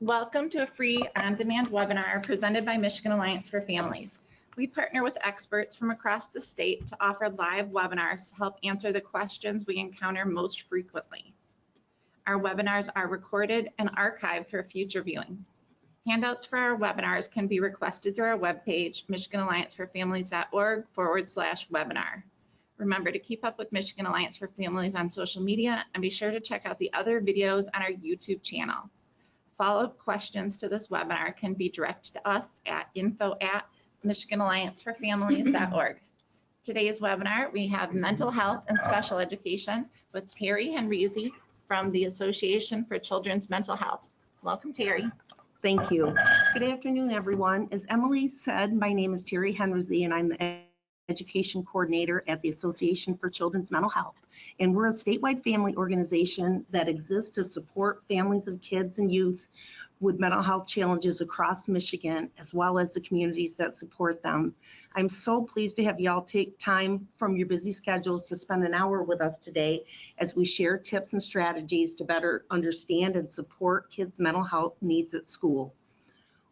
Welcome to a free on-demand webinar presented by Michigan Alliance for Families. We partner with experts from across the state to offer live webinars to help answer the questions we encounter most frequently. Our webinars are recorded and archived for future viewing. Handouts for our webinars can be requested through our webpage, michiganallianceforfamilies.org/webinar. Remember to keep up with Michigan Alliance for Families on social media and be sure to check out the other videos on our YouTube channel. Follow-up questions to this webinar can be directed to us at info@michiganallianceforfamilies.org. Today's webinar, we have mental health and special education with Terri Henrizi from the Association for Children's Mental Health. Welcome, Terri. Thank you. Good afternoon, everyone. As Emily said, my name is Terri Henrizi, and I'm the Education Coordinator at the Association for Children's Mental Health. And we're a statewide family organization that exists to support families of kids and youth with mental health challenges across Michigan, as well as the communities that support them. I'm so pleased to have y'all take time from your busy schedules to spend an hour with us today as we share tips and strategies to better understand and support kids' mental health needs at school.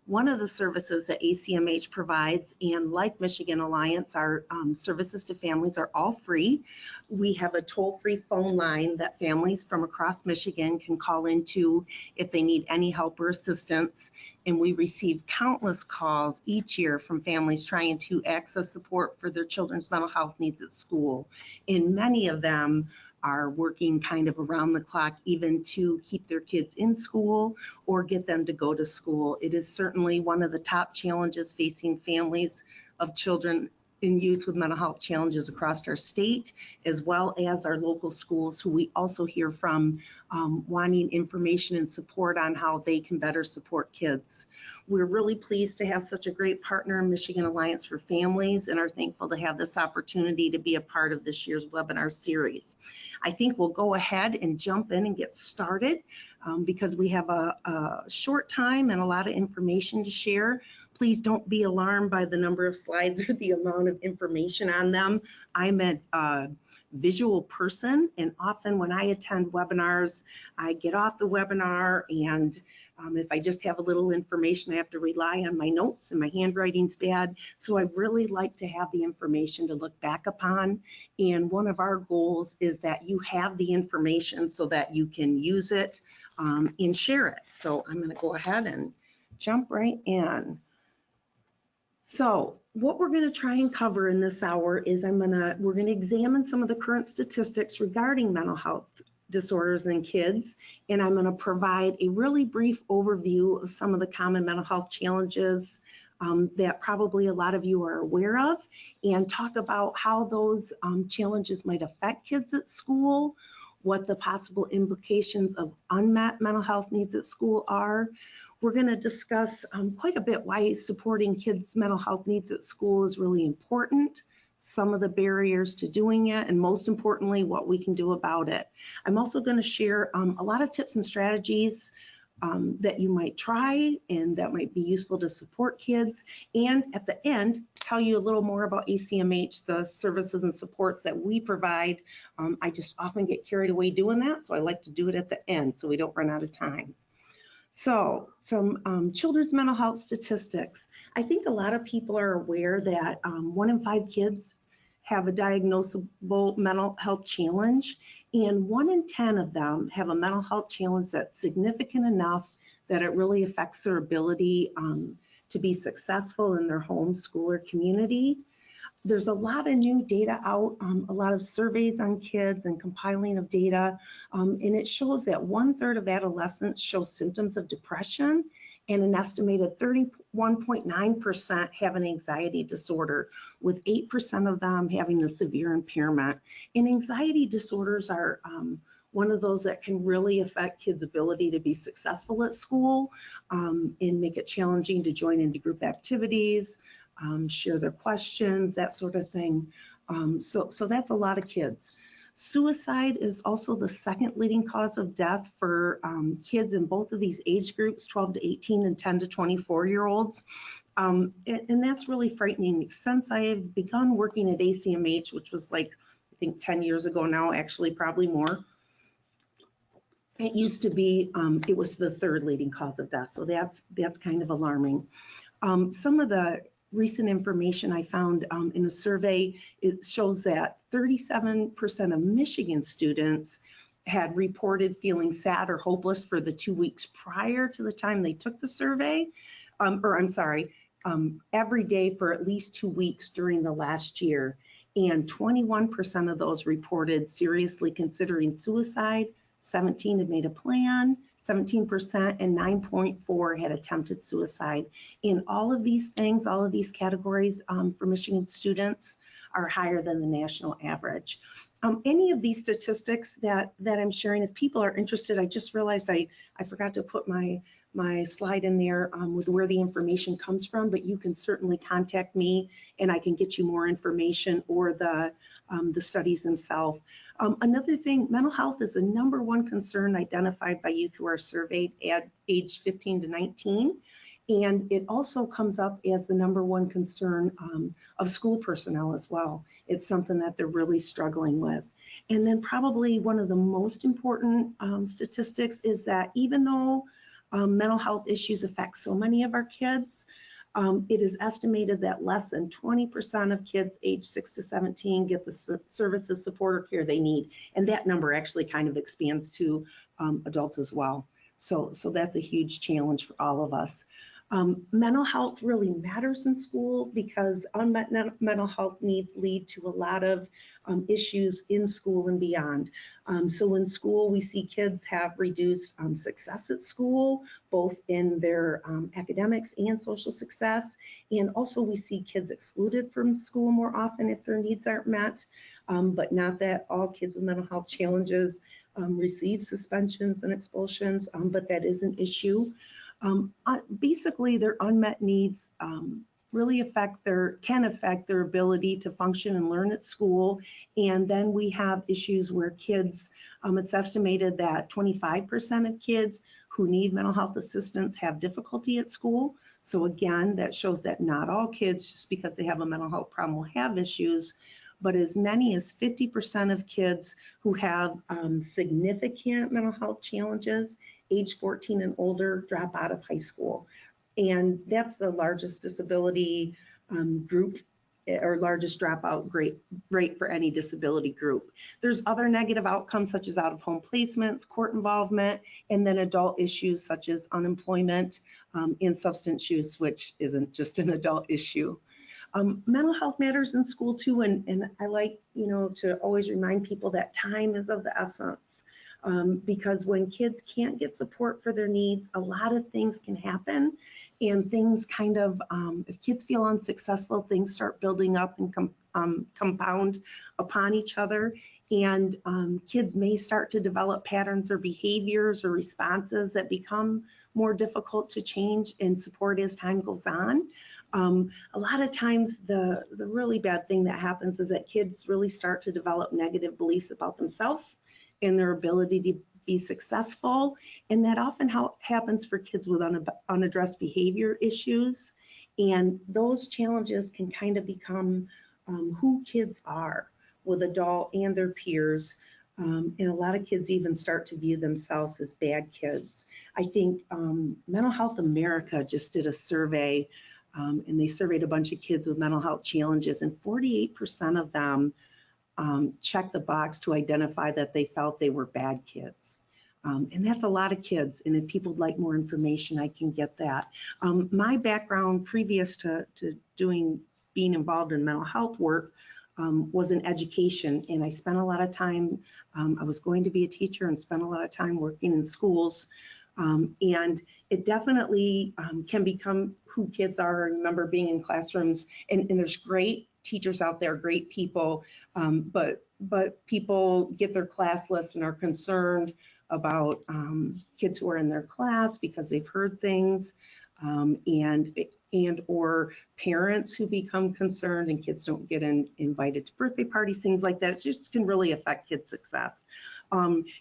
One of the services that ACMH provides, and like Michigan Alliance, our services to families are all free. We have a toll-free phone line that families from across Michigan can call into if they need any help or assistance. And we receive countless calls each year from families trying to access support for their children's mental health needs at school. And many of them are working kind of around the clock, even to keep their kids in school or get them to go to school. It is certainly one of the top challenges facing families of children and youth with mental health challenges across our state, as well as our local schools, who we also hear from wanting information and support on how they can better support kids. We're really pleased to have such a great partner in Michigan Alliance for Families and are thankful to have this opportunity to be a part of this year's webinar series. I think we'll go ahead and jump in and get started because we have a short time and a lot of information to share. Please don't be alarmed by the number of slides or the amount of information on them. I'm a visual person, and often when I attend webinars, I get off the webinar, and if I just have a little information, I have to rely on my notes, and my handwriting's bad. So I really like to have the information to look back upon. And one of our goals is that you have the information so that you can use it and share it. So I'm going to go ahead and jump right in. So what we're going to try and cover in this hour is we're going to examine some of the current statistics regarding mental health disorders in kids, and I'm going to provide a really brief overview of some of the common mental health challenges that probably a lot of you are aware of, and talk about how those challenges might affect kids at school, what the possible implications of unmet mental health needs at school are. We're going to discuss quite a bit why supporting kids' mental health needs at school is really important, some of the barriers to doing it, and most importantly, what we can do about it. I'm also going to share a lot of tips and strategies that you might try and that might be useful to support kids. And at the end, tell you a little more about ACMH, the services and supports that we provide. I just often get carried away doing that, so I like to do it at the end so we don't run out of time. So some children's mental health statistics. I think a lot of people are aware that 1 in 5 kids have a diagnosable mental health challenge, and 1 in 10 of them have a mental health challenge that's significant enough that it really affects their ability to be successful in their home, school, or community. There's a lot of new data out, a lot of surveys on kids and compiling of data, and it shows that 1/3 of adolescents show symptoms of depression, and an estimated 31.9% have an anxiety disorder, with 8% of them having a severe impairment. And anxiety disorders are one of those that can really affect kids' ability to be successful at school and make it challenging to join into group activities, share their questions, that sort of thing. So that's a lot of kids. Suicide is also the second leading cause of death for kids in both of these age groups, 12 to 18 and 10 to 24-year-olds. And that's really frightening. Since I have begun working at ACMH, which was like, I think 10 years ago now, actually probably more, It used to be, it was the third leading cause of death. So that's kind of alarming. Some of the recent information I found in a survey, it shows that 37% of Michigan students had reported feeling sad or hopeless for the 2 weeks prior to the time they took the survey, every day for at least 2 weeks during the last year. And 21% of those reported seriously considering suicide, 17 had made a plan, 17%, and 9.4 had attempted suicide. In all of these things, all of these categories for Michigan students are higher than the national average. Any of these statistics that I'm sharing, if people are interested, I just realized I forgot to put my slide in there with where the information comes from, but you can certainly contact me and I can get you more information or the studies themselves. Another thing, mental health is the #1 concern identified by youth who are surveyed at age 15 to 19. And it also comes up as the #1 concern of school personnel as well. It's something that they're really struggling with. And then probably one of the most important statistics is that even though mental health issues affect so many of our kids, it is estimated that less than 20% of kids aged 6 to 17 get the services, support, or care they need. And that number actually kind of expands to adults as well. So that's a huge challenge for all of us. Mental health really matters in school because unmet mental health needs lead to a lot of issues in school and beyond. So in school, we see kids have reduced success at school, both in their academics and social success. And also we see kids excluded from school more often if their needs aren't met, but not that all kids with mental health challenges receive suspensions and expulsions, but that is an issue. Basically, their unmet needs really can affect their ability to function and learn at school. And then we have issues where kids, it's estimated that 25% of kids who need mental health assistance have difficulty at school. So again, that shows that not all kids, just because they have a mental health problem, will have issues, but as many as 50% of kids who have significant mental health challenges, age 14 and older, drop out of high school. And that's the largest disability group or largest dropout rate for any disability group. There's other negative outcomes such as out-of-home placements, court involvement, and then adult issues such as unemployment and substance use, which isn't just an adult issue. Mental health matters in school too, and I like, to always remind people that time is of the essence. Because when kids can't get support for their needs, a lot of things can happen, and things kind of, if kids feel unsuccessful, things start building up and compound upon each other, and kids may start to develop patterns or behaviors or responses that become more difficult to change and support as time goes on. A lot of times the really bad thing that happens is that kids really start to develop negative beliefs about themselves and their ability to be successful. And that often happens for kids with unaddressed behavior issues. And those challenges can kind of become who kids are with adult and their peers. And a lot of kids even start to view themselves as bad kids. I think Mental Health America just did a survey, and they surveyed a bunch of kids with mental health challenges, and 48% of them checked the box to identify that they felt they were bad kids. And that's a lot of kids. And if people would like more information, I can get that. My background previous to being involved in mental health work was in education. And I spent a lot of time, I was going to be a teacher and spent a lot of time working in schools. And it definitely can become who kids are. I remember being in classrooms, and there's great teachers out there, great people, but people get their class list and are concerned about kids who are in their class because they've heard things, and or parents who become concerned and kids don't get invited to birthday parties, things like that. It just can really affect kids' success.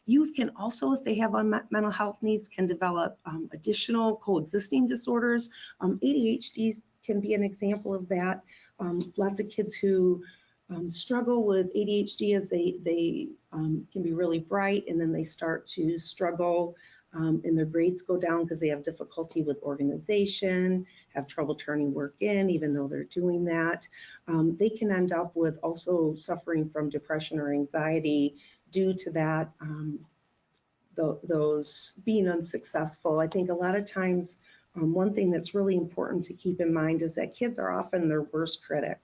Youth can also, if they have unmet mental health needs, can develop additional coexisting disorders. ADHD can be an example of that. Lots of kids who struggle with ADHD as they can be really bright, and then they start to struggle and their grades go down because they have difficulty with organization, have trouble turning work in, even though they're doing that. They can end up with also suffering from depression or anxiety due to that, those being unsuccessful. I think a lot of times, one thing that's really important to keep in mind is that kids are often their worst critic.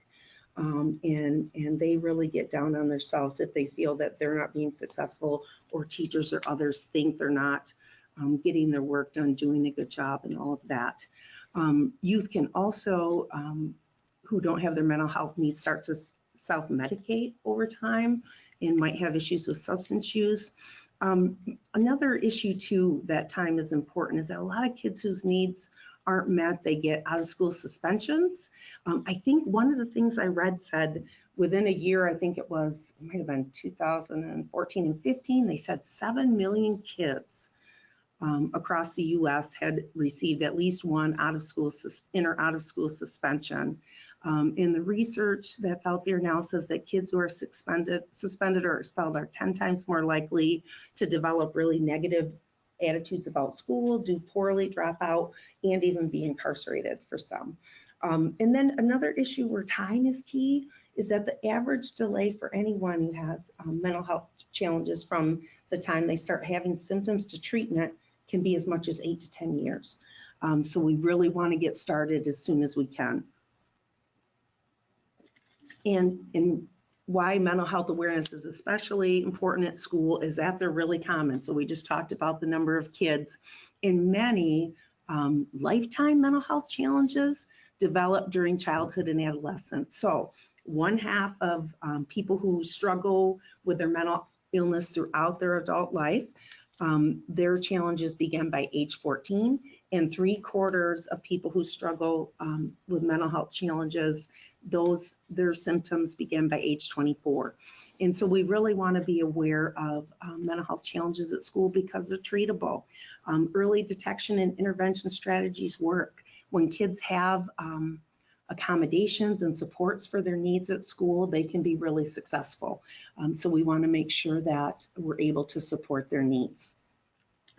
And they really get down on themselves if they feel that they're not being successful, or teachers or others think they're not getting their work done, doing a good job, and all of that. Youth can also, who don't have their mental health needs, start to self-medicate over time and might have issues with substance use. Another issue too that time is important is that a lot of kids whose needs aren't met, they get out of school suspensions. I think one of the things I read said within a year, I think it might have been 2014 and 15, they said 7 million kids across the US had received at least one in or out of school suspension. And the research that's out there now says that kids who are suspended or expelled are 10 times more likely to develop really negative attitudes about school, do poorly, drop out, and even be incarcerated for some. And then another issue where time is key is that the average delay for anyone who has mental health challenges from the time they start having symptoms to treatment can be as much as 8 to 10 years. So we really want to get started as soon as we can. And why mental health awareness is especially important at school is that they're really common. So we just talked about the number of kids. In many lifetime mental health challenges develop during childhood and adolescence. So 1/2 of people who struggle with their mental illness throughout their adult life, their challenges begin by age 14, and 3/4 of people who struggle with mental health challenges, their symptoms begin by age 24. And so we really want to be aware of mental health challenges at school because they're treatable. Early detection and intervention strategies work. When kids have accommodations and supports for their needs at school, they can be really successful. So we want to make sure that we're able to support their needs.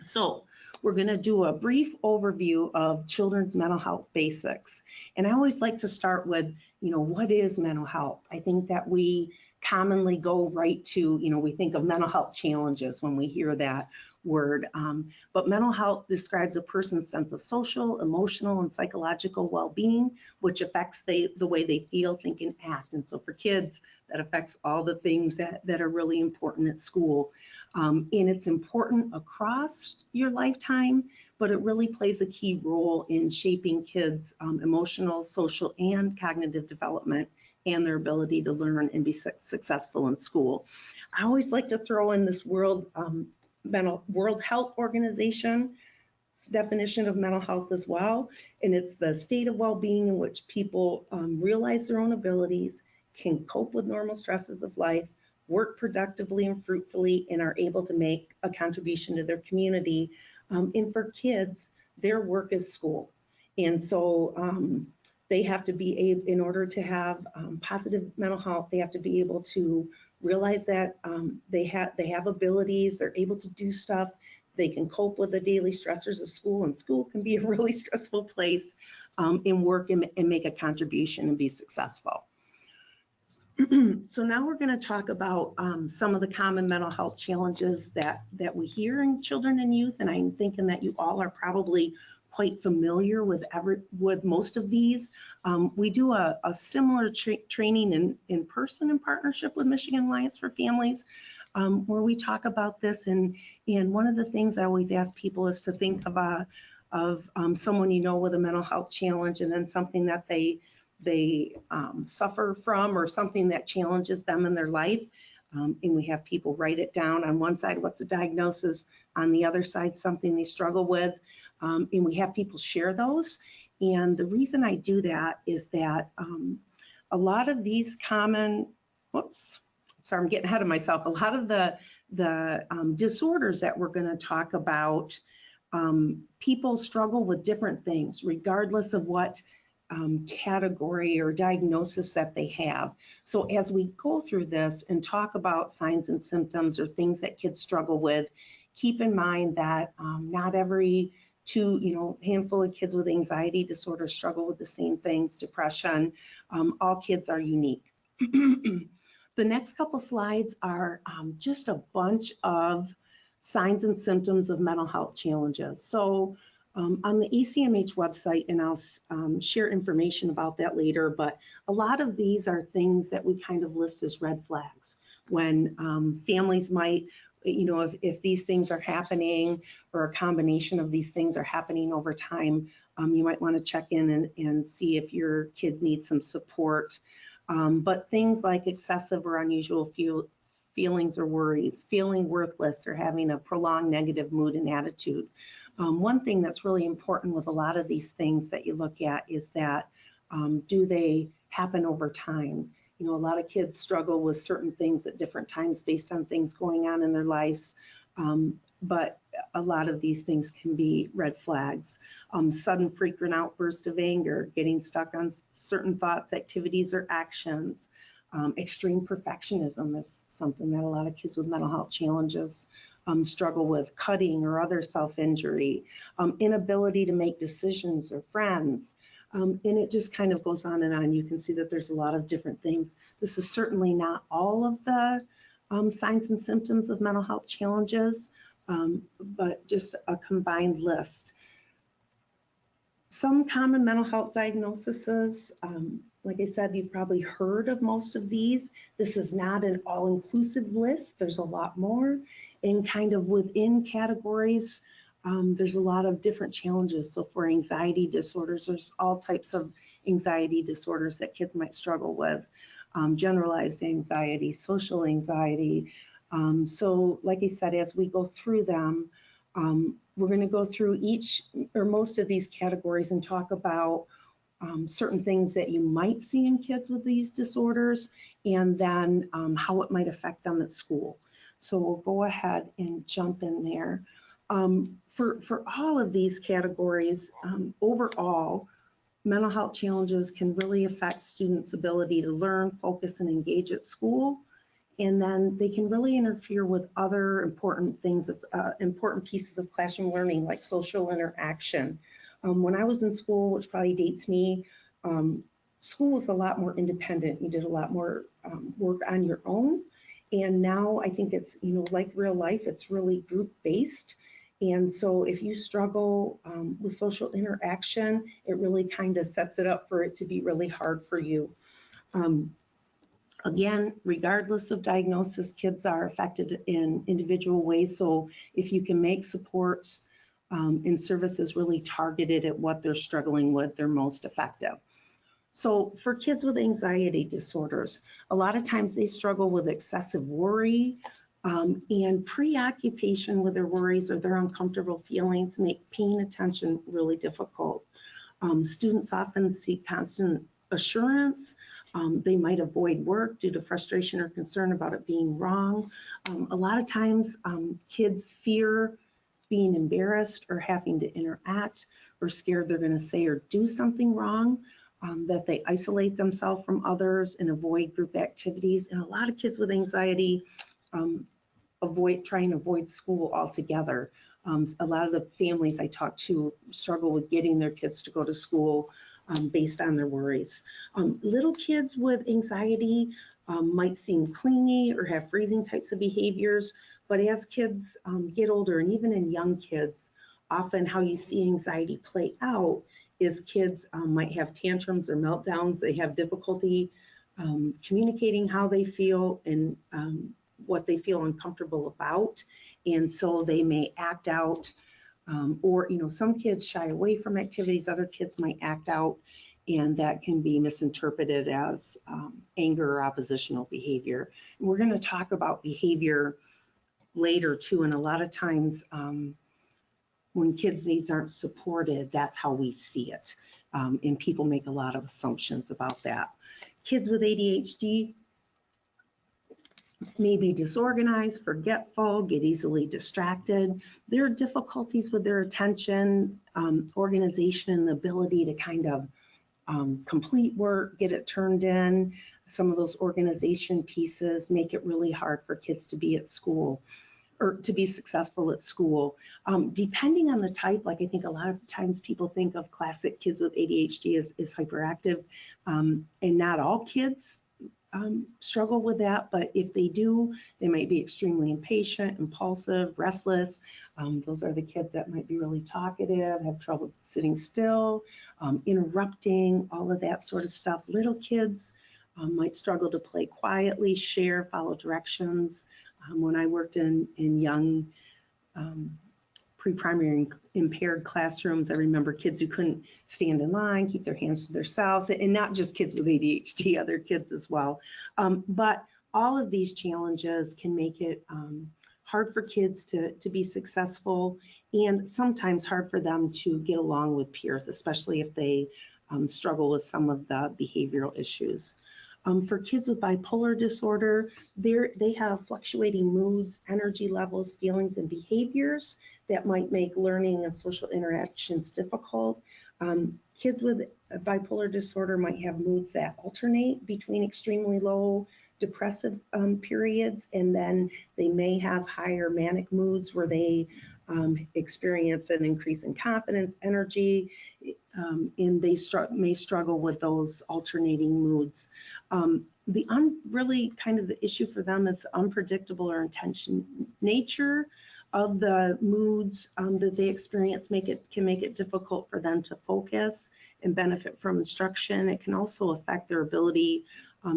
So we're going to do a brief overview of children's mental health basics. And I always like to start with, what is mental health? I think that we commonly go right to, we think of mental health challenges when we hear that word. But mental health describes a person's sense of social, emotional, and psychological well-being, which affects the way they feel, think, and act. And so for kids, that affects all the things that are really important at school. And it's important across your lifetime, but it really plays a key role in shaping kids' emotional, social, and cognitive development and their ability to learn and be successful in school. I always like to throw in this World Health Organization's definition of mental health as well, and it's the state of well-being in which people realize their own abilities, can cope with normal stresses of life, work productively and fruitfully, and are able to make a contribution to their community. And for kids, their work is school. And so they have to be able, in order to have positive mental health, they have to be able to realize that they have abilities, they're able to do stuff, they can cope with the daily stressors of school, and school can be a really stressful place, and work and make a contribution and be successful. So now we're going to talk about some of the common mental health challenges that we hear in children and youth, and I'm thinking that you all are probably quite familiar with most of these. We do a similar training in person in partnership with Michigan Alliance for Families, where we talk about this. And one of the things I always ask people is to think of someone with a mental health challenge, and then something that they suffer from, or something that challenges them in their life. And we have people write it down. On one side, what's a diagnosis? On the other side, something they struggle with. And we have people share those. And the reason I do that is that a lot of these common, I'm getting ahead of myself. A lot of the disorders that we're going to talk about, people struggle with different things, regardless of what category or diagnosis that they have. So as we go through this and talk about signs and symptoms or things that kids struggle with, keep in mind that not every handful of kids with anxiety disorder struggle with the same things, depression. All kids are unique. The next couple slides are just a bunch of signs and symptoms of mental health challenges. So on the ACMH website, and I'll share information about that later, but a lot of these are things that we kind of list as red flags when families might, if these things are happening or a combination of these things are happening over time, you might want to check in and see if your kid needs some support. But things like excessive or unusual feelings or worries, feeling worthless, or having a prolonged negative mood and attitude. One thing that's really important with a lot of these things that you look at is that do they happen over time? A lot of kids struggle with certain things at different times based on things going on in their lives, but a lot of these things can be red flags. Sudden frequent outburst of anger, getting stuck on certain thoughts, activities, or actions. Extreme perfectionism is something that a lot of kids with mental health challenges struggle with. Cutting or other self-injury, inability to make decisions or friends, and it just kind of goes on and on. You can see that there's a lot of different things. This is certainly not all of the signs and symptoms of mental health challenges, but just a combined list. Some common mental health diagnoses, like I said, you've probably heard of most of these. This is not an all-inclusive list. There's a lot more. And kind of within categories, there's a lot of different challenges. So for anxiety disorders, there's all types of anxiety disorders that kids might struggle with. Generalized anxiety, social anxiety. So like I said, as we go through them, we're going to go through each or most of these categories and talk about certain things that you might see in kids with these disorders, and then how it might affect them at school. So we'll go ahead and jump in there. For all of these categories, overall, mental health challenges can really affect students' ability to learn, focus, and engage at school. And then they can really interfere with other important things, important pieces of classroom learning, like social interaction. When I was in school, which probably dates me, school was a lot more independent. You did a lot more work on your own. And now I think it's, like real life, it's really group-based. And so if you struggle with social interaction, it really kind of sets it up for it to be really hard for you. Again, regardless of diagnosis, kids are affected in individual ways. So if you can make supports and services really targeted at what they're struggling with, they're most effective. So for kids with anxiety disorders, a lot of times they struggle with excessive worry, and preoccupation with their worries or their uncomfortable feelings make paying attention really difficult. Students often seek constant assurance. They might avoid work due to frustration or concern about it being wrong. A lot of times kids fear being embarrassed or having to interact, or scared they're going to say or do something wrong, that they isolate themselves from others and avoid group activities. And a lot of kids with anxiety try and avoid school altogether. A lot of the families I talk to struggle with getting their kids to go to school based on their worries. Little kids with anxiety might seem clingy or have freezing types of behaviors, but as kids get older, and even in young kids, often how you see anxiety play out is kids might have tantrums or meltdowns. They have difficulty communicating how they feel and what they feel uncomfortable about, and so they may act out, or some kids shy away from activities, other kids might act out, and that can be misinterpreted as anger or oppositional behavior. And we're going to talk about behavior later too, and a lot of times when kids' needs aren't supported, that's how we see it, and people make a lot of assumptions about that. Kids with ADHD may be disorganized, forgetful, get easily distracted. There are difficulties with their attention, organization, and the ability to kind of complete work, get it turned in. Some of those organization pieces make it really hard for kids to be at school or to be successful at school. Depending on the type, like I think a lot of times people think of classic kids with ADHD as hyperactive, and not all kids struggle with that, but if they do, they might be extremely impatient, impulsive, restless. Those are the kids that might be really talkative, have trouble sitting still, interrupting, all of that sort of stuff. Little kids might struggle to play quietly, share, follow directions. When I worked in young pre-primary impaired classrooms, I remember kids who couldn't stand in line, keep their hands to themselves, and not just kids with ADHD, other kids as well. But all of these challenges can make it hard for kids to be successful, and sometimes hard for them to get along with peers, especially if they struggle with some of the behavioral issues. For kids with bipolar disorder, they have fluctuating moods, energy levels, feelings, and behaviors that might make learning and social interactions difficult. Kids with bipolar disorder might have moods that alternate between extremely low depressive periods, and then they may have higher manic moods where they experience an increase in confidence, energy, and they may struggle with those alternating moods. Really kind of the issue for them is the unpredictable or intention nature of the moods that they experience can make it difficult for them to focus and benefit from instruction. It can also affect their ability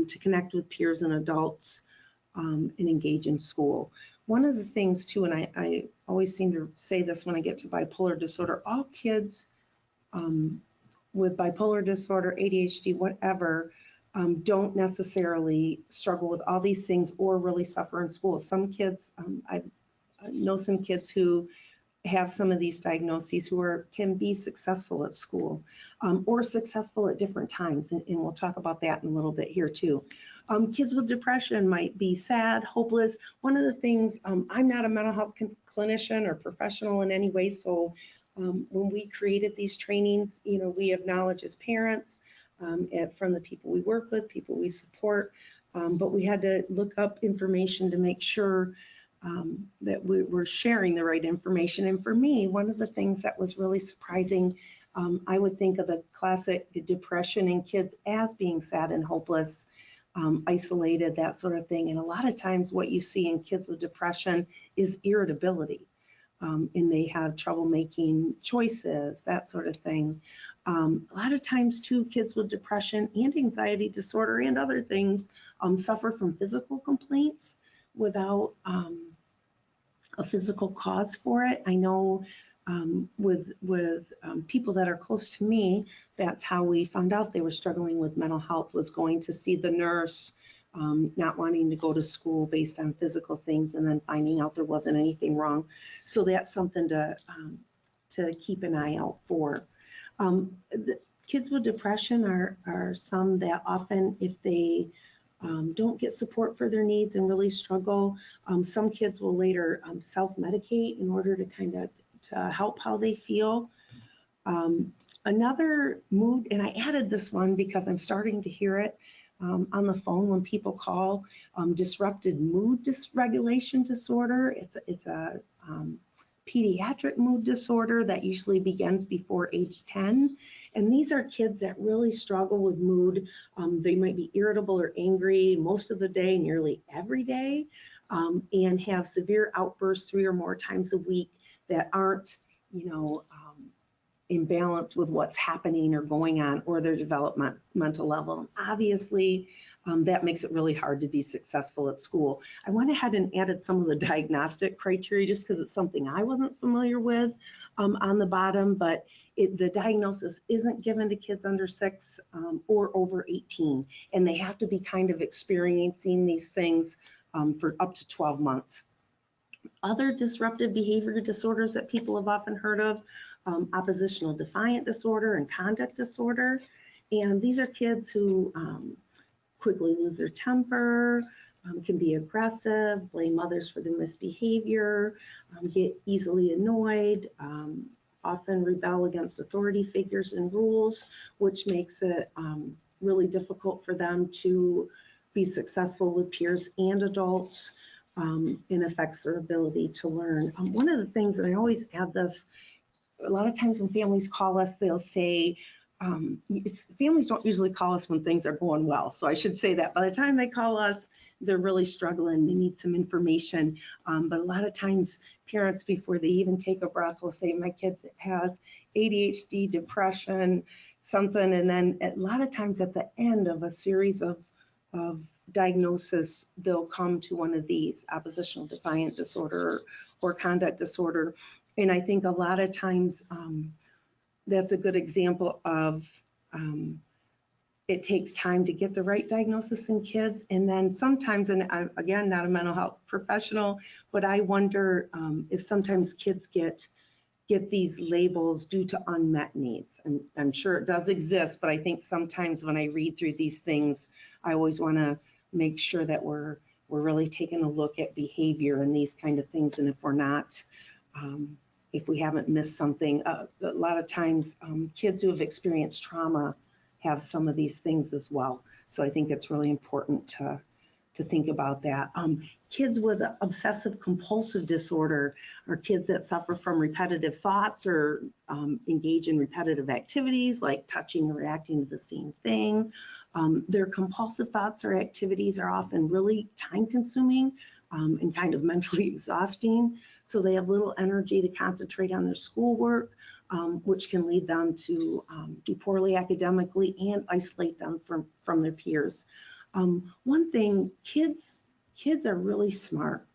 to connect with peers and adults and engage in school. One of the things too, and I always seem to say this when I get to bipolar disorder, all kids with bipolar disorder, ADHD, whatever, don't necessarily struggle with all these things or really suffer in school. Some kids, I know some kids who have some of these diagnoses who can be successful at school or successful at different times, and we'll talk about that in a little bit here too. Kids with depression might be sad, hopeless. One of the things, I'm not a mental health clinician or professional in any way, so when we created these trainings, we acknowledge as parents from the people we work with, people we support, but we had to look up information to make sure that we're sharing the right information. And for me, one of the things that was really surprising, I would think of the classic depression in kids as being sad and hopeless, isolated, that sort of thing. And a lot of times what you see in kids with depression is irritability. And they have trouble making choices, that sort of thing. A lot of times too, kids with depression and anxiety disorder and other things suffer from physical complaints without a physical cause for it. I know with people that are close to me, that's how we found out they were struggling with mental health, was going to see the nurse, not wanting to go to school based on physical things, and then finding out there wasn't anything wrong. So that's something to keep an eye out for. The kids with depression are some that often, if they don't get support for their needs and really struggle, some kids will later self-medicate in order to kind of to help how they feel. Another mood, and I added this one because I'm starting to hear it on the phone when people call, disrupted mood dysregulation disorder. It's a pediatric mood disorder that usually begins before age 10. And these are kids that really struggle with mood. They might be irritable or angry most of the day, nearly every day, and have severe outbursts 3 or more times a week that aren't, in balance with what's happening or going on or their developmental level. Obviously, that makes it really hard to be successful at school. I went ahead and added some of the diagnostic criteria just because it's something I wasn't familiar with on the bottom, but the diagnosis isn't given to kids under 6 or over 18, and they have to be kind of experiencing these things for up to 12 months. Other disruptive behavior disorders that people have often heard of, oppositional defiant disorder and conduct disorder. And these are kids who quickly lose their temper, can be aggressive, blame others for their misbehavior, get easily annoyed, often rebel against authority figures and rules, which makes it really difficult for them to be successful with peers and adults, and affects their ability to learn. One of the things, and I always add this, a lot of times when families call us, they'll say, families don't usually call us when things are going well. So I should say that by the time they call us, they're really struggling. They need some information. But a lot of times parents, before they even take a breath, will say, my kid has ADHD, depression, something. And then a lot of times at the end of a series of diagnosis, they'll come to one of these, oppositional defiant disorder or conduct disorder. And I think a lot of times that's a good example of it takes time to get the right diagnosis in kids. And then sometimes, and I'm, again, not a mental health professional, but I wonder if sometimes kids get these labels due to unmet needs. And I'm sure it does exist, but I think sometimes when I read through these things, I always want to make sure that we're really taking a look at behavior and these kind of things. And if we're not, if we haven't missed something, a lot of times kids who have experienced trauma have some of these things as well. So I think it's really important to think about that. Kids with obsessive compulsive disorder are kids that suffer from repetitive thoughts or engage in repetitive activities like touching or reacting to the same thing. Their compulsive thoughts or activities are often really time consuming and kind of mentally exhausting. So they have little energy to concentrate on their schoolwork, which can lead them to do poorly academically and isolate them from their peers. One thing, kids are really smart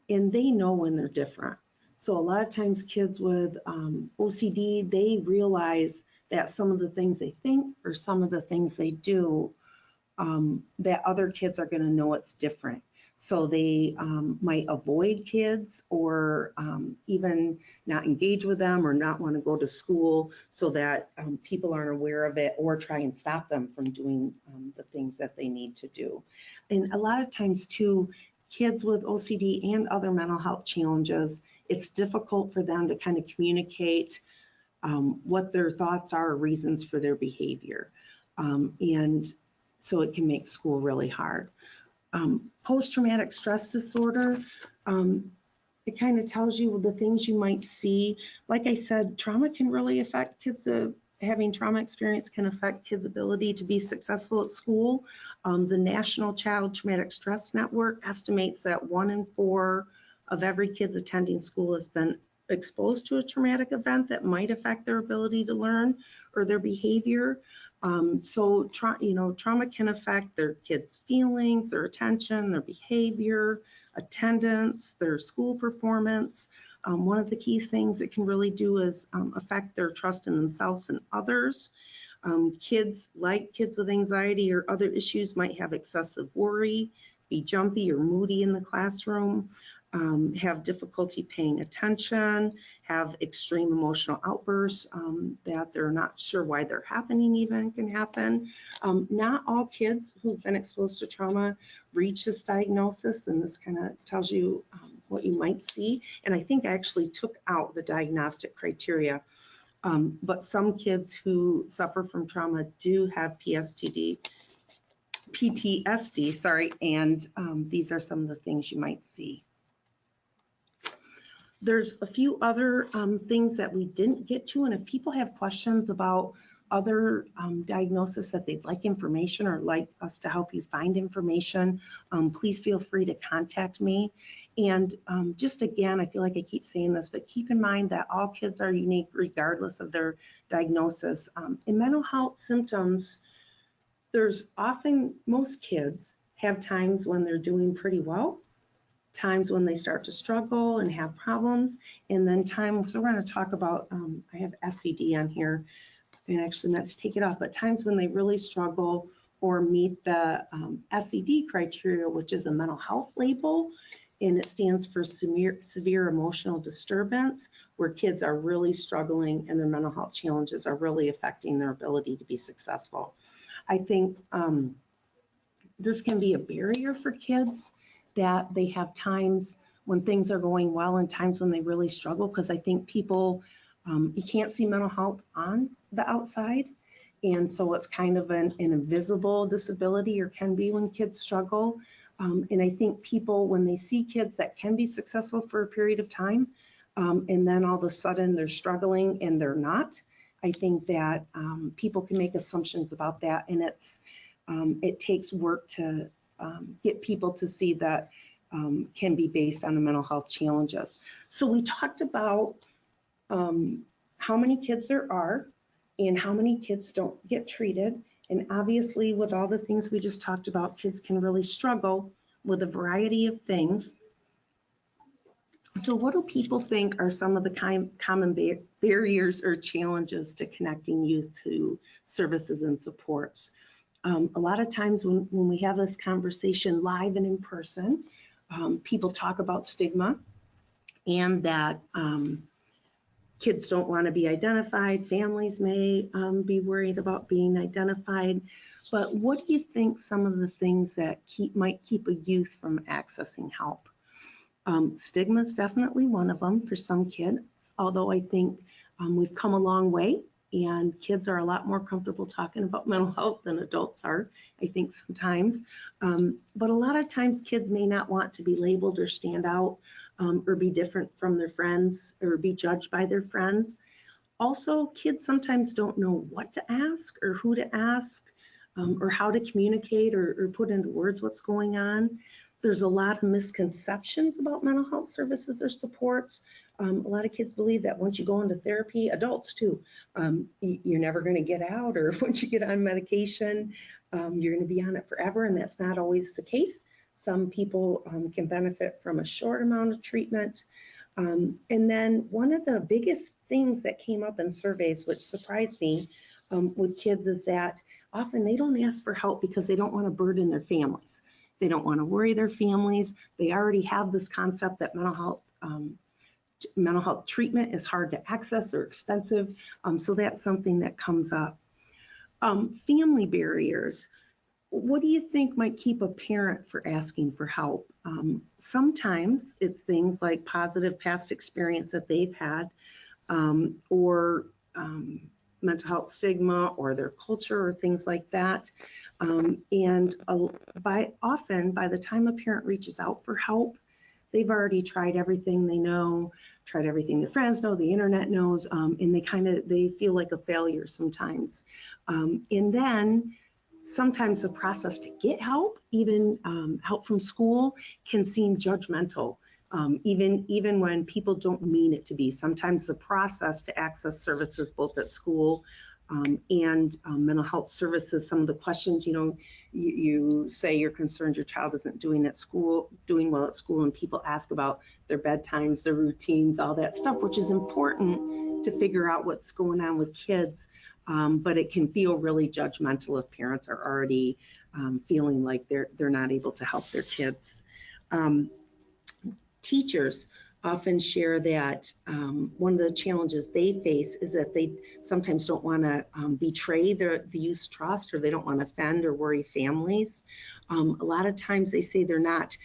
and they know when they're different. So a lot of times kids with OCD, they realize that some of the things they think or some of the things they do, that other kids are going to know it's different. So they might avoid kids or even not engage with them or not want to go to school so that people aren't aware of it, or try and stop them from doing the things that they need to do. And a lot of times too, kids with OCD and other mental health challenges, it's difficult for them to kind of communicate what their thoughts are or reasons for their behavior. And so it can make school really hard. Post-traumatic stress disorder, it kind of tells you the things you might see. Like I said, trauma can really affect kids. Having trauma experience can affect kids' ability to be successful at school. The National Child Traumatic Stress Network estimates that 1 in 4 of every kid attending school has been exposed to a traumatic event that might affect their ability to learn or their behavior. So trauma can affect their kids' feelings, their attention, their behavior, attendance, their school performance. One of the key things it can really do is affect their trust in themselves and others. Kids with anxiety or other issues might have excessive worry, be jumpy or moody in the classroom, have difficulty paying attention, have extreme emotional outbursts that they're not sure why they're happening even can happen. Not all kids who've been exposed to trauma reach this diagnosis, and this kind of tells you what you might see. And I think I actually took out the diagnostic criteria, but some kids who suffer from trauma do have PTSD, and these are some of the things you might see. There's a few other things that we didn't get to, and if people have questions about other diagnoses that they'd like information or like us to help you find information, please feel free to contact me. And just again, I feel like I keep saying this, but keep in mind that all kids are unique regardless of their diagnosis. In mental health symptoms, there's often, most kids have times when they're doing pretty well, times when they start to struggle and have problems, and then times, so we're going to talk about, I have SED on here, and actually not to take it off, but times when they really struggle or meet the SED criteria, which is a mental health label, and it stands for severe emotional disturbance, where kids are really struggling and their mental health challenges are really affecting their ability to be successful. I think this can be a barrier for kids, that they have times when things are going well and times when they really struggle, because I think people You can't see mental health on the outside. And so it's kind of an invisible disability, or can be when kids struggle. And I think people, when they see kids that can be successful for a period of time, and then all of a sudden they're struggling and they're not, I think that people can make assumptions about that. And it takes work to get people to see that can be based on the mental health challenges. So we talked about how many kids there are and how many kids don't get treated. And obviously, with all the things we just talked about, kids can really struggle with a variety of things. So what do people think are some of the common barriers or challenges to connecting youth to services and supports? A lot of times when we have this conversation live and in person, people talk about stigma, and that kids don't want to be identified. Families may be worried about being identified. But what do you think some of the things that might keep a youth from accessing help? Stigma is definitely one of them for some kids, although I think we've come a long way, and kids are a lot more comfortable talking about mental health than adults are, I think sometimes. But a lot of times kids may not want to be labeled or stand out, or be different from their friends, or be judged by their friends. Also, kids sometimes don't know what to ask or who to ask, or how to communicate or put into words what's going on. There's a lot of misconceptions about mental health services or supports. A lot of kids believe that once you go into therapy, adults too, you're never going to get out, or once you get on medication, you're going to be on it forever, and that's not always the case. Some people can benefit from a short amount of treatment. And then one of the biggest things that came up in surveys, which surprised me with kids, is that often they don't ask for help because they don't want to burden their families. They don't want to worry their families. They already have this concept that mental health treatment is hard to access or expensive. So that's something that comes up. Family barriers. What do you think might keep a parent from asking for help? Sometimes it's things like positive past experience that they've had, or mental health stigma, or their culture, or things like that. And often, by the time a parent reaches out for help, they've already tried everything they know, tried everything their friends know, the internet knows, and they feel like a failure sometimes. And then sometimes the process to get help, even help from school, can seem judgmental, even when people don't mean it to be. Sometimes the process to access services, both at school and mental health services, some of the questions, you say you're concerned your child isn't doing well at school, and people ask about their bedtimes, their routines, all that stuff, which is important to figure out what's going on with kids. But it can feel really judgmental if parents are already feeling like they're not able to help their kids. Teachers often share that one of the challenges they face is that they sometimes don't want to betray the youth's trust, or they don't want to offend or worry families. A lot of times they say they're not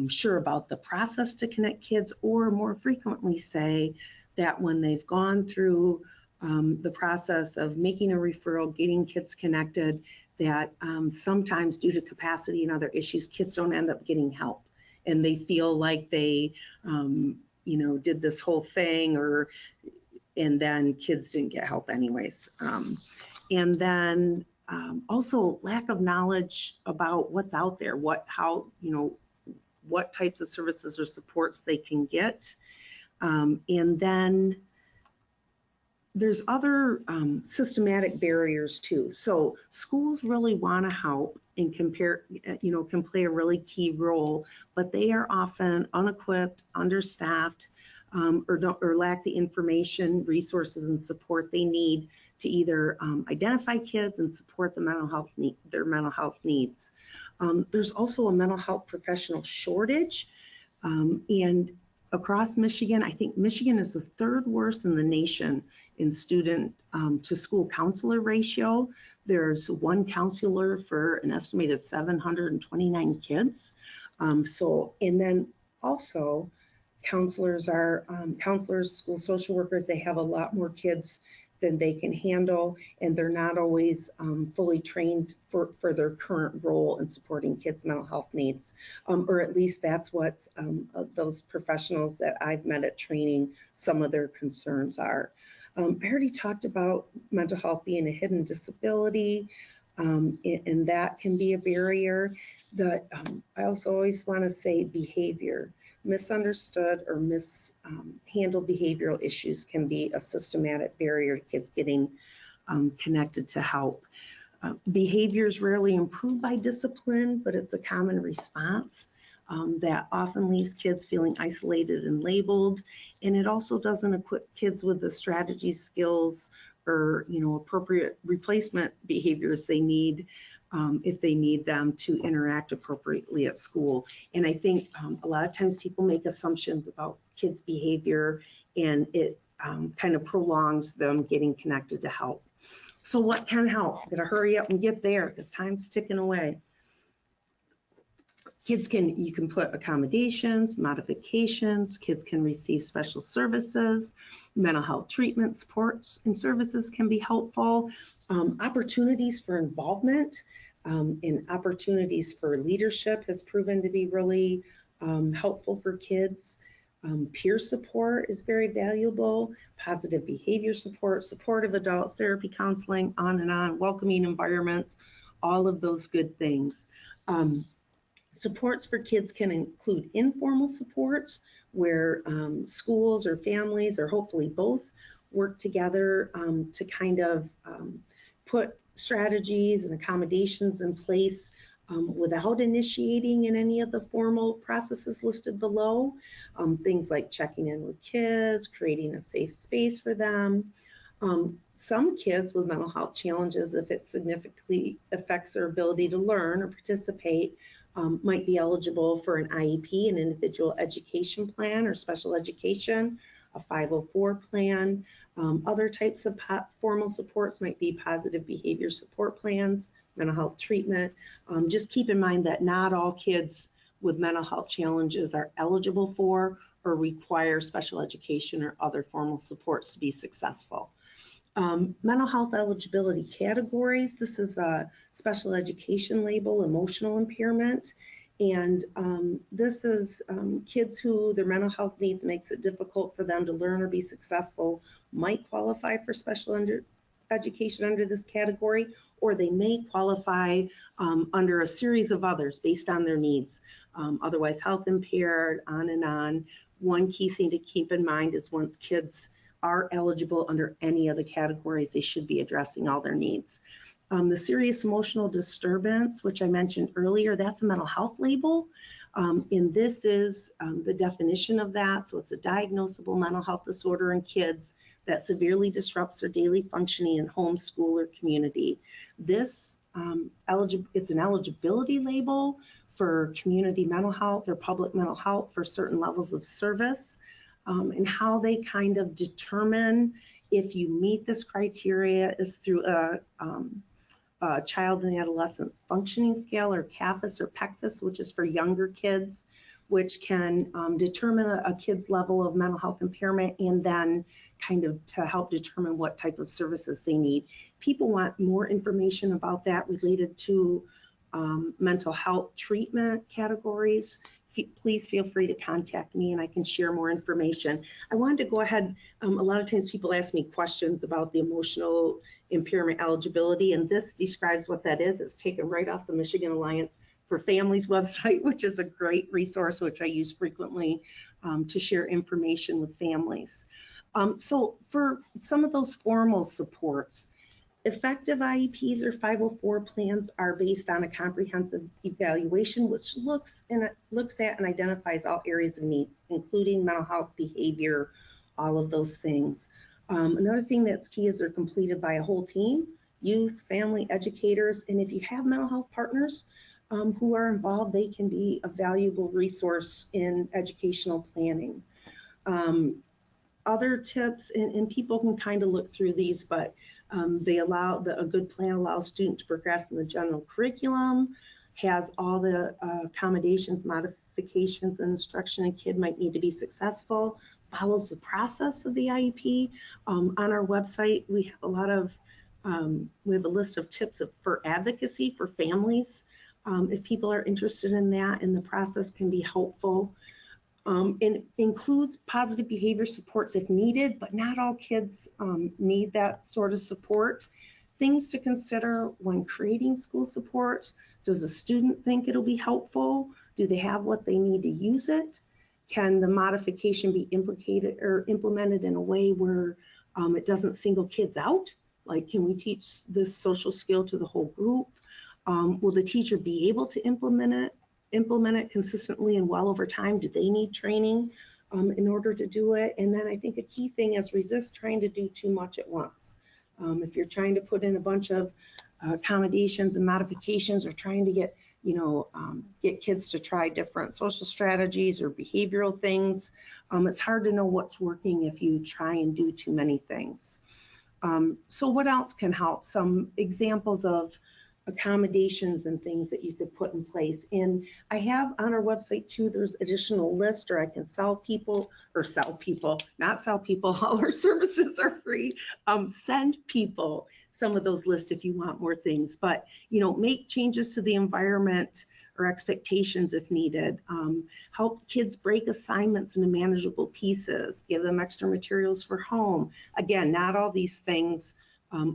sure about the process to connect kids, or more frequently say that when they've gone through the process of making a referral, getting kids connected, that sometimes due to capacity and other issues, kids don't end up getting help. And they feel like they, did this whole thing, and then kids didn't get help anyways. And then also lack of knowledge about what's out there, what types of services or supports they can get. And then there's other systematic barriers too. So schools really want to help and can play a really key role, but they are often unequipped, understaffed, or lack the information, resources, and support they need to either identify kids and support their mental health needs. There's also a mental health professional shortage, and across Michigan, I think Michigan is the third worst in the nation in student to school counselor ratio. There's one counselor for an estimated 729 kids. And then also Counselors are counselors, school social workers. They have a lot more kids than they can handle, and they're not always fully trained for their current role in supporting kids' mental health needs, or at least that's what those professionals that I've met at training, some of their concerns are. I already talked about mental health being a hidden disability, and that can be a barrier. I also always want to say behavior. Misunderstood or mishandled behavioral issues can be a systematic barrier to kids getting connected to help. Behaviors rarely improve by discipline, but it's a common response that often leaves kids feeling isolated and labeled. And it also doesn't equip kids with the strategy skills or appropriate replacement behaviors they need if they need them to interact appropriately at school. And I think a lot of times people make assumptions about kids' behavior, and it kind of prolongs them getting connected to help. So what can help? I'm gonna hurry up and get there because time's ticking away. You can put accommodations, modifications, kids can receive special services, mental health treatment, supports and services can be helpful, opportunities for involvement and opportunities for leadership has proven to be really helpful for kids. Peer support is very valuable, positive behavior support, supportive adults, therapy, counseling, on and on, welcoming environments, all of those good things. Supports for kids can include informal supports where schools or families, or hopefully both, work together to kind of put strategies and accommodations in place without initiating in any of the formal processes listed below. Things like checking in with kids, creating a safe space for them. Some kids with mental health challenges, if it significantly affects their ability to learn or participate, might be eligible for an IEP, an individual education plan, or special education, a 504 plan. Other types of formal supports might be positive behavior support plans, mental health treatment. Just keep in mind that not all kids with mental health challenges are eligible for or require special education or other formal supports to be successful. Mental health eligibility categories. This is a special education label, emotional impairment. And this is kids who their mental health needs makes it difficult for them to learn or be successful might qualify for special education under this category, or they may qualify under a series of others based on their needs. Otherwise health impaired, on and on. One key thing to keep in mind is once kids are eligible under any of the categories, they should be addressing all their needs. The serious emotional disturbance, which I mentioned earlier, that's a mental health label. And this is the definition of that. So it's a diagnosable mental health disorder in kids that severely disrupts their daily functioning in home, school, or community. This, it's an eligibility label for community mental health or public mental health for certain levels of service. And how they kind of determine if you meet this criteria is through a child and adolescent functioning scale, or CAFAS or PECFAS, which is for younger kids, which can determine a kid's level of mental health impairment and then kind of to help determine what type of services they need. People want more information about that related to mental health treatment categories. Please feel free to contact me and I can share more information. I wanted to go ahead, a lot of times people ask me questions about the emotional impairment eligibility, and this describes what that is. It's taken right off the Michigan Alliance for Families website, which is a great resource, which I use frequently to share information with families. So for some of those formal supports, effective IEPs or 504 plans are based on a comprehensive evaluation, which looks at and identifies all areas of needs, including mental health, behavior, all of those things. Another thing that's key is they're completed by a whole team, youth, family, educators, and if you have mental health partners who are involved, they can be a valuable resource in educational planning. Other tips, and people can kind of look through these, but a good plan allows students to progress in the general curriculum, has all the accommodations, modifications in instruction a kid might need to be successful, follows the process of the IEP. On our website, we have a lot of, we have a list of tips for advocacy for families. If people are interested in that, and the process can be helpful. It includes positive behavior supports if needed, but not all kids need that sort of support. Things to consider when creating school supports: does a student think it'll be helpful? Do they have what they need to use it? Can the modification be implemented in a way where it doesn't single kids out? Like, can we teach this social skill to the whole group? Will the teacher be able to implement it consistently and well over time? Do they need training in order to do it? And then I think a key thing is resist trying to do too much at once. If you're trying to put in a bunch of accommodations and modifications, or trying to get kids to try different social strategies or behavioral things, it's hard to know what's working if you try and do too many things. So what else can help? Some examples of accommodations and things that you could put in place. And I have on our website too, there's additional lists, or I can not sell people, all our services are free. Send people some of those lists if you want more things, but make changes to the environment or expectations if needed. Help kids break assignments into manageable pieces, give them extra materials for home. Again, not all these things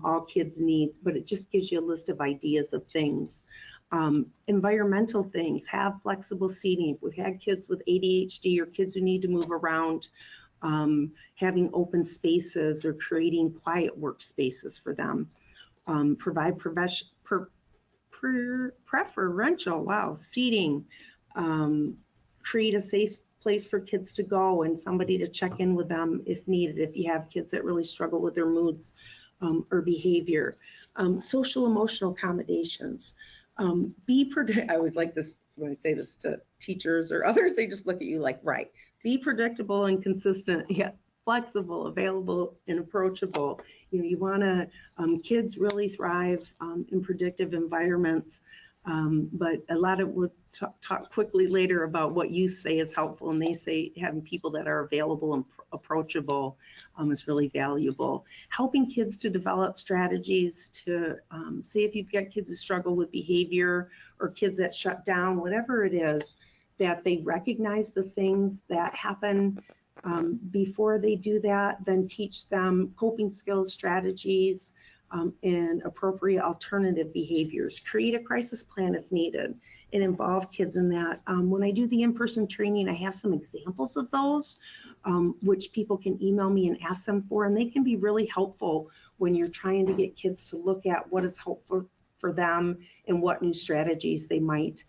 all kids need, but it just gives you a list of ideas of things. Environmental things: have flexible seating. If we've had kids with ADHD or kids who need to move around, having open spaces or creating quiet workspaces for them. Provide preferential seating. Create a safe place for kids to go and somebody to check in with them if needed, if you have kids that really struggle with their moods or behavior. Social emotional accommodations. I always like this when I say this to teachers or others, they just look at you like, right. Be predictable and consistent, yet flexible, available, and approachable. You want to, kids really thrive in predictive environments, but a lot of, we'll talk quickly later about what you say is helpful, and they say having people that are available and approachable is really valuable. Helping kids to develop strategies to, say if you've got kids who struggle with behavior or kids that shut down, whatever it is, that they recognize the things that happen before they do that, then teach them coping skills, strategies, and appropriate alternative behaviors. Create a crisis plan if needed and involve kids in that. When I do the in-person training, I have some examples of those, which people can email me and ask them for, and they can be really helpful when you're trying to get kids to look at what is helpful for them and what new strategies they might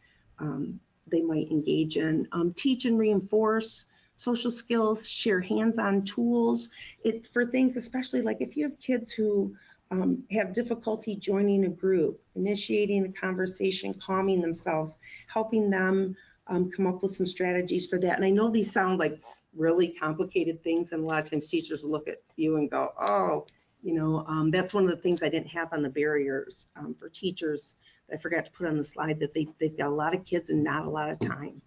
engage in. Teach and reinforce social skills, share hands-on tools for things, especially like if you have kids who have difficulty joining a group, initiating a conversation, calming themselves, helping them come up with some strategies for that. And I know these sound like really complicated things, and a lot of times teachers look at you and go, oh, that's one of the things I didn't have on the barriers for teachers. I forgot to put on the slide that they've got a lot of kids and not a lot of time.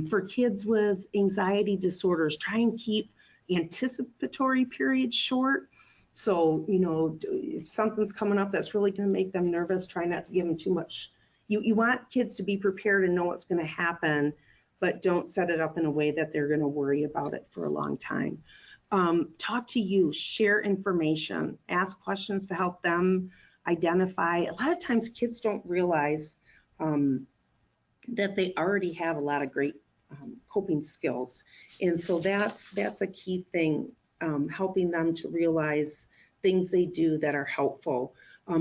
For kids with anxiety disorders, try and keep anticipatory periods short. So, if something's coming up that's really going to make them nervous, try not to give them too much. You want kids to be prepared and know what's going to happen, but don't set it up in a way that they're going to worry about it for a long time. Talk to you, share information, ask questions to help them identify. A lot of times kids don't realize that they already have a lot of great coping skills. And so that's a key thing, helping them to realize things they do that are helpful.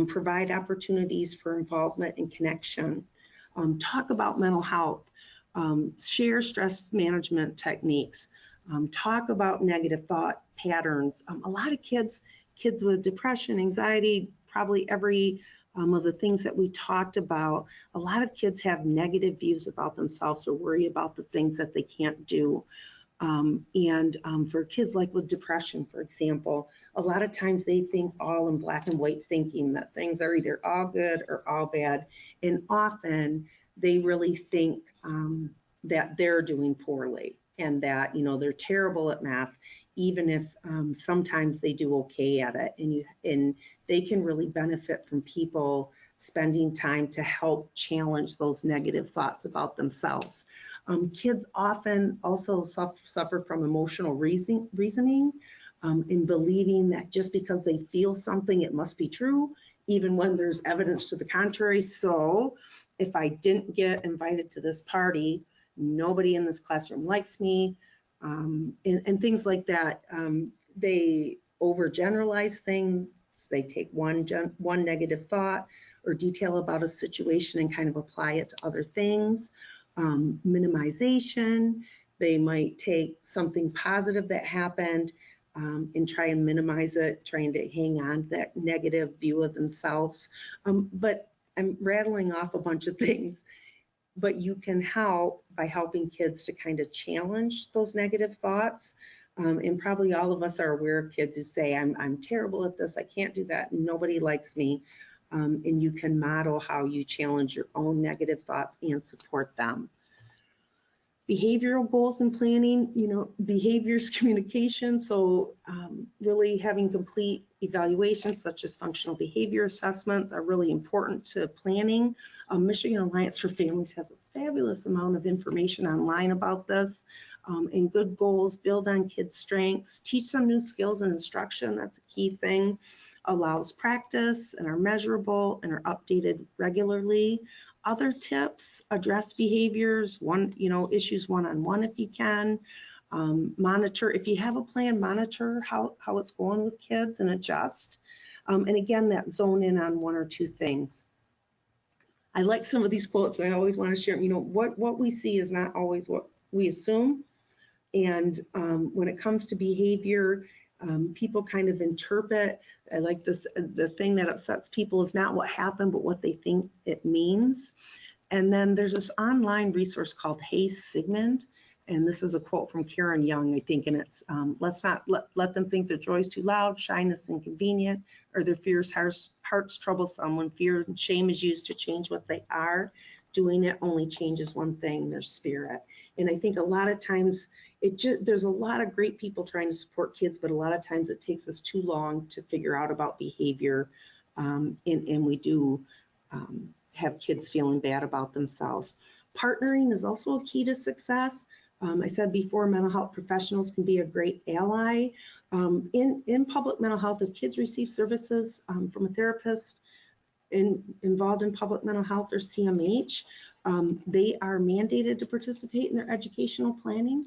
Provide opportunities for involvement and connection. Talk about mental health. Share stress management techniques. Talk about negative thought patterns. A lot of kids with depression, anxiety, probably every of the things that we talked about, a lot of kids have negative views about themselves or worry about the things that they can't do. For kids like with depression, for example, a lot of times they think all in black and white thinking, that things are either all good or all bad. And often they really think that they're doing poorly and that, you know, they're terrible at math, even if sometimes they do okay at it. And they can really benefit from people spending time to help challenge those negative thoughts about themselves. Kids often also suffer from emotional reasoning in believing that just because they feel something, it must be true, even when there's evidence to the contrary. So if I didn't get invited to this party, nobody in this classroom likes me, and things like that. They overgeneralize things. They take one negative thought or detail about a situation and kind of apply it to other things. Minimization. They might take something positive that happened and try and minimize it, trying to hang on to that negative view of themselves. But I'm rattling off a bunch of things, but you can help by helping kids to kind of challenge those negative thoughts. And probably all of us are aware of kids who say, I'm terrible at this, I can't do that, nobody likes me. And you can model how you challenge your own negative thoughts and support them. Behavioral goals and planning, you know, behaviors, communication. So really having complete evaluations such as functional behavior assessments are really important to planning. Michigan Alliance for Families has a fabulous amount of information online about this. And good goals build on kids' strengths, teach them new skills and instruction. That's a key thing. Allows practice and are measurable and are updated regularly. Other tips, address behaviors, issues one-on-one if you can. Monitor, if you have a plan, monitor how it's going with kids and adjust. And again, that zone in on one or two things. I like some of these quotes and I always want to share them. You know, what we see is not always what we assume. And when it comes to behavior, people kind of interpret, I like this, the thing that upsets people is not what happened, but what they think it means. And then there's this online resource called Hey Sigmund, and this is a quote from Karen Young, I think, and it's, let's not let them think their joy is too loud, shyness inconvenient, or their fierce hearts troublesome. When fear and shame is used to change what they are, doing it only changes one thing, their spirit. And I think a lot of times, there's a lot of great people trying to support kids, but a lot of times it takes us too long to figure out about behavior, and we do have kids feeling bad about themselves. Partnering is also a key to success. I said before, mental health professionals can be a great ally. In public mental health, if kids receive services from a therapist involved in public mental health or CMH, they are mandated to participate in their educational planning.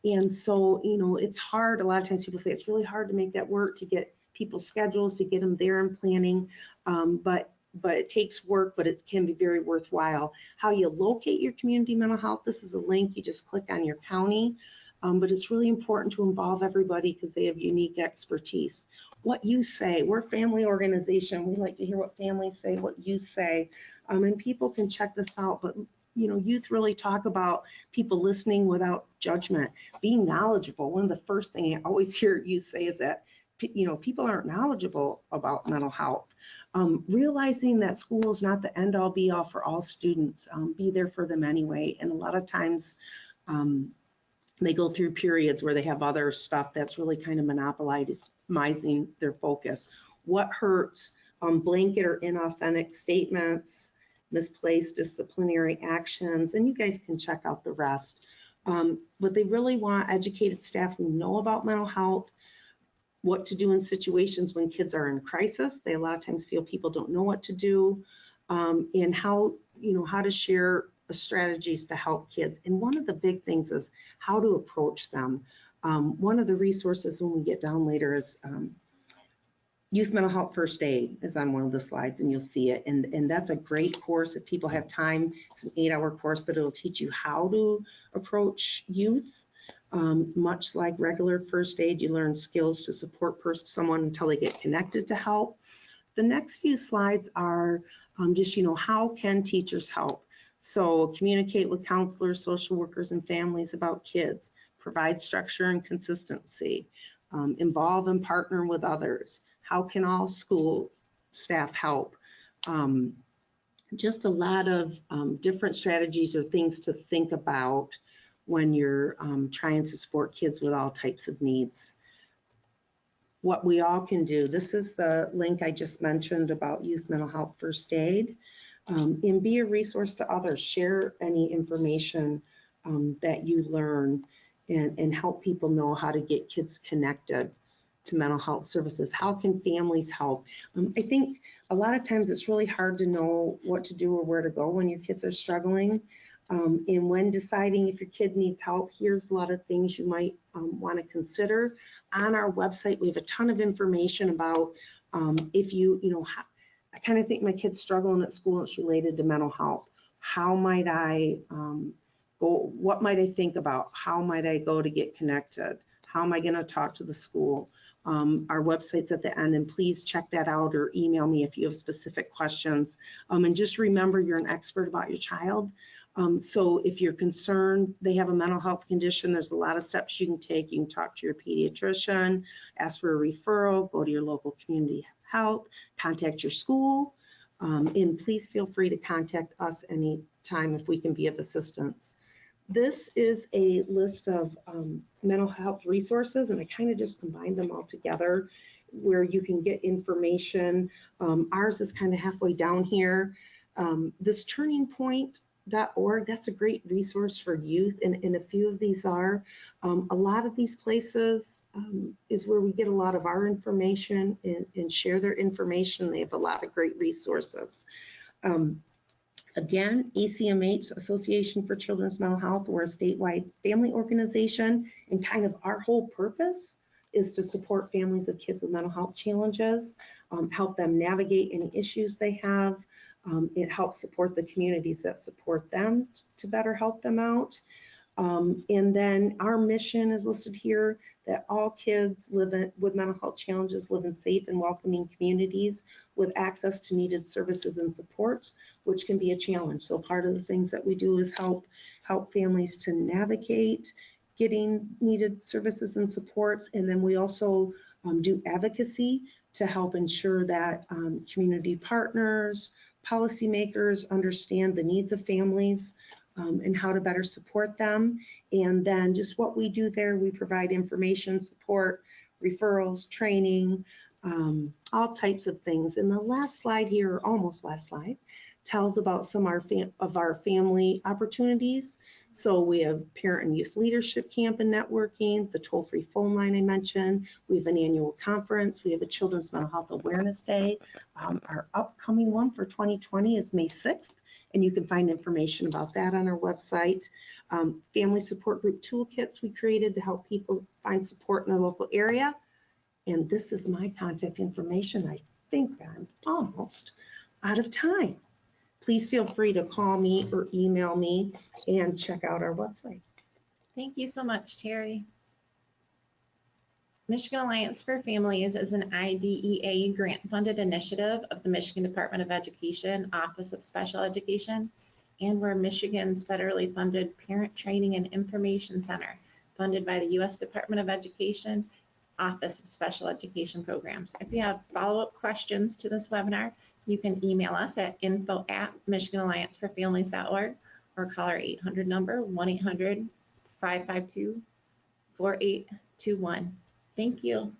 And so, you know, it's hard. A lot of times people say it's really hard to make that work, to get people's schedules, to get them there in planning. But it takes work, but it can be very worthwhile. How you locate your community mental health, this is a link, you just click on your county. But it's really important to involve everybody because they have unique expertise. What you say, we're a family organization. We like to hear what families say, what you say. And people can check this out, but you know, youth really talk about people listening without judgment, being knowledgeable. One of the first things I always hear you say is that, you know, people aren't knowledgeable about mental health. Realizing that school is not the end all be all for all students, be there for them anyway. And a lot of times they go through periods where they have other stuff that's really kind of monopolizing their focus. What hurts, blanket or inauthentic statements, misplaced disciplinary actions, and you guys can check out the rest. But they really want educated staff who know about mental health, what to do in situations when kids are in crisis. They a lot of times feel people don't know what to do, and how to share strategies to help kids. And one of the big things is how to approach them. One of the resources when we get down later is Youth Mental Health First Aid is on one of the slides, and you'll see it. And that's a great course if people have time. It's an 8-hour course, but it'll teach you how to approach youth. Much like regular first aid, you learn skills to support someone until they get connected to help. The next few slides are just, how can teachers help? So communicate with counselors, social workers, and families about kids, provide structure and consistency, involve and partner with others. How can all school staff help? Just a lot of different strategies or things to think about when you're trying to support kids with all types of needs. What we all can do, this is the link I just mentioned about youth mental health first aid, and be a resource to others. Share any information that you learn and help people know how to get kids connected to mental health services. How can families help? I think a lot of times it's really hard to know what to do or where to go when your kids are struggling. And when deciding if your kid needs help, here's a lot of things you might want to consider. On our website, we have a ton of information about if I kind of think my kid's struggling at school and it's related to mental health. How might I go? What might I think about? How might I go to get connected? How am I going to talk to the school? Our website's at the end, and please check that out or email me if you have specific questions. And just remember, you're an expert about your child. So if you're concerned they have a mental health condition, there's a lot of steps you can take. You can talk to your pediatrician, ask for a referral, go to your local community health, contact your school, and please feel free to contact us anytime if we can be of assistance. This is a list of mental health resources, and I kind of just combined them all together where you can get information. Ours is kind of halfway down here. This turningpoint.org, that's a great resource for youth, and a few of these are. A lot of these places is where we get a lot of our information and share their information. They have a lot of great resources. Again, ACMH, Association for Children's Mental Health, we're a statewide family organization, and kind of our whole purpose is to support families of kids with mental health challenges, help them navigate any issues they have. It helps support the communities that support them to better help them out. And then our mission is listed here, that all kids with mental health challenges live in safe and welcoming communities with access to needed services and supports, which can be a challenge. So part of the things that we do is help families to navigate getting needed services and supports. And then we also do advocacy to help ensure that community partners, policymakers understand the needs of families and how to better support them. And then just what we do there, we provide information, support, referrals, training, all types of things. And the last slide here, or almost last slide, tells about some of our family opportunities. So we have parent and youth leadership camp and networking, the toll-free phone line I mentioned. We have an annual conference. We have a Children's Mental Health Awareness Day. Our upcoming one for 2020 is May 6th, and you can find information about that on our website. Family support group toolkits we created to help people find support in their local area. And this is my contact information. I think I'm almost out of time. Please feel free to call me or email me and check out our website. Thank you so much, Terri. Michigan Alliance for Families is an IDEA grant-funded initiative of the Michigan Department of Education, Office of Special Education, and we're Michigan's federally funded Parent Training and Information Center, funded by the U.S. Department of Education, Office of Special Education Programs. If you have follow-up questions to this webinar, you can email us at info@michiganallianceforfamilies.org or call our 800 number, 1-800-552-4821. Thank you.